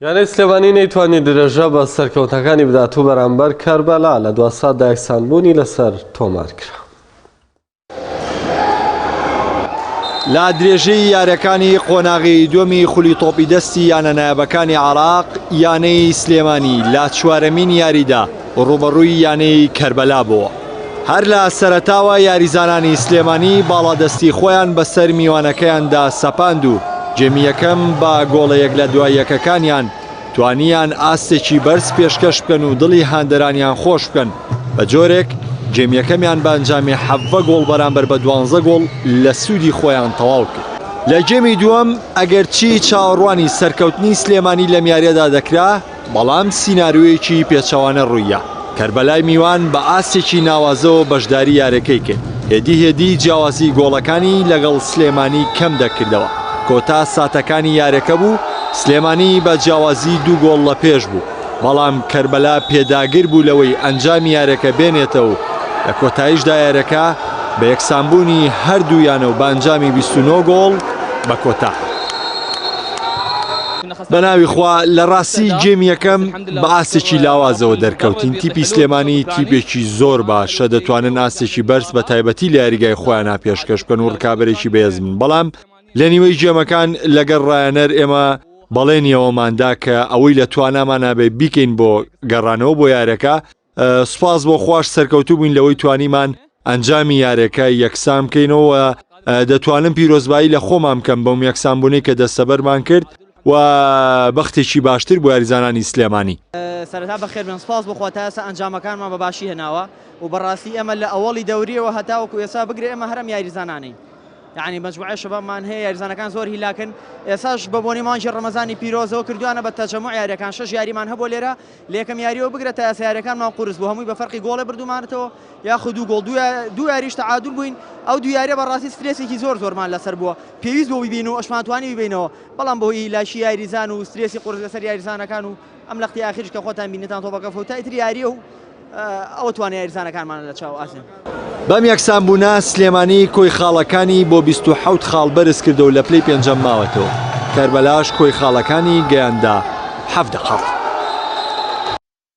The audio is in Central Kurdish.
یانەی سلێمانی نەیتوانی درێژە بە سەرکەوتەکانی بداتوو بەرامبەر کەربەلا لە دواسا دایکسانبوونی لەسەر تۆمار کرا. لا درێژەی یاریەکانی قۆناغی دووەمی خولی تۆپی دەستی یانە نایەبەکانی عێراق یانەی سلێمانی لا چوارەمین یاریدا ڕوبەڕووی یانەی کەربەلا بووە. هەر لە سەرەتاوە یاریزانانی سلێمانی باڵادەستی خۆیان بەسەر میوانەکەیاندا سەپاند و جێمی یەکەم بە گۆڵە یەک لە دوای یەکەکانیان توانیان ئاستێکی بەرز پێشکەش بکەن و دڵی هاندەرانیان خۆش بکەن بە جۆرێک جێمیەکەمیان بە ئەنجامی 7 گۆڵ بەرامبەر بە 12 گۆڵ لە سوودی خۆیان تەواو کرد. لە جێمی دووەم ئەگەرچی چاوەڕوانی سەرکەوتنی سلێمانی لەم یاریەدا دەکرا بەڵام سیناریۆیەکی پێچەوانە ڕوویە. کەربەلای میوان بە ئاستێکی ناوازەوە بەشداری یاریەکەی کرد. هێدی جیاوازی گۆڵەکانی لەگەڵ سلێمانی کەم دەکردەوە. کۆتا ساتەکانی یاریەکە بوو سلێمانی بە جیاوازی 2 گۆڵ لە پێش بوو بەڵام کەربەلا پێداگر بوو لەوەی ئەنجامی یاریەکە بێنێتەوە لە کۆتاییشدا یاریەکە بە یەکسانبوونی هەردوویانە و بە ئەنجامی 29 گۆڵ بە کۆتا. بەناوی خوا لە ڕاستی گێمی یەکەم بە ئاستێکی لاوازەوە دەرکەوتین. تیپی سلێمانی تیپێکی زۆر باشە دەتوانن ئاستێکی بەرز بە تایبەتی لە یاریگای خۆیان پێشکەش بکەن و ڕکابەرێکی بەهێزن بەڵام لە نیوەی گێمەکان لەگەڵ ڕایەنەر ئێمە بەڵێنیەوەماندا کە ئەوەی لە توانامان نابێ بیکەین بۆ گەڕانەوە بۆ یاریەکە. سوپاس بۆ خوش سەرکەوتوو بووین لەوەی توانیمان ئەنجامی یاریەکە یەکسان بکەینەوە دەتوانم پیرۆزبایی لە خۆمان بکەم بەم یەکسانبوونی کە دەستەبەرمان کرد و بەختێکی باشتر بۆ یاریزانانی سلێمانی. سەرەتا بەخێر بن سپاس بۆ تا ئێستا ئەنجامەکانمان بە باشی هێناوە و بەڕاستی ئەمە لە ئەوڵی دەوریەوە هەتاوەکو ئێستا بگرێ ئێمە هەرم یاریزانانەی یعنی مجموعه شبابمان هەیە یاریزانەکان زۆر هیلاکن. ئێساش بە بۆنی مانجی ڕەمەزانی پیرۆزەوە کردوانە بە تەجەموع یاریەکان 6 یاریمان هەبوو لێرە لێکەم یاریەوە بگرێتە ئێستا یاریەکانمان قورس بوو هەمووی بە فەرقی گۆڵێ بردومانێتەوە یاخود 2 گۆڵ دوو یاریش تەعادول بووین. ئەو دوو یاریە بەڕاستی سترێسێکی زۆرمان لەسەر بووە پێویست بۆ بیبین و ئەشمانتوانی ببینەوە بەڵام بۆ هیلاشی یاریزان و سترێسی قورس لەسەر یاریزانەکان و ئەم لەختی ئاخریش کە خۆتان بینێتان تۆپەکە فەوتایتر یاریە و ئەوە توانێت یاریزانەکانمان لە چاو ئاسن. بەم یەکسانبوونە سلێمانی کۆی خاڵەکانی بۆ 27 خاڵ بەرز کردەوە لە پلەی پێنجەم ماوەتەوە. کەربەلاش کۆی خاڵەکانی گەیاندا 7 خاڵ.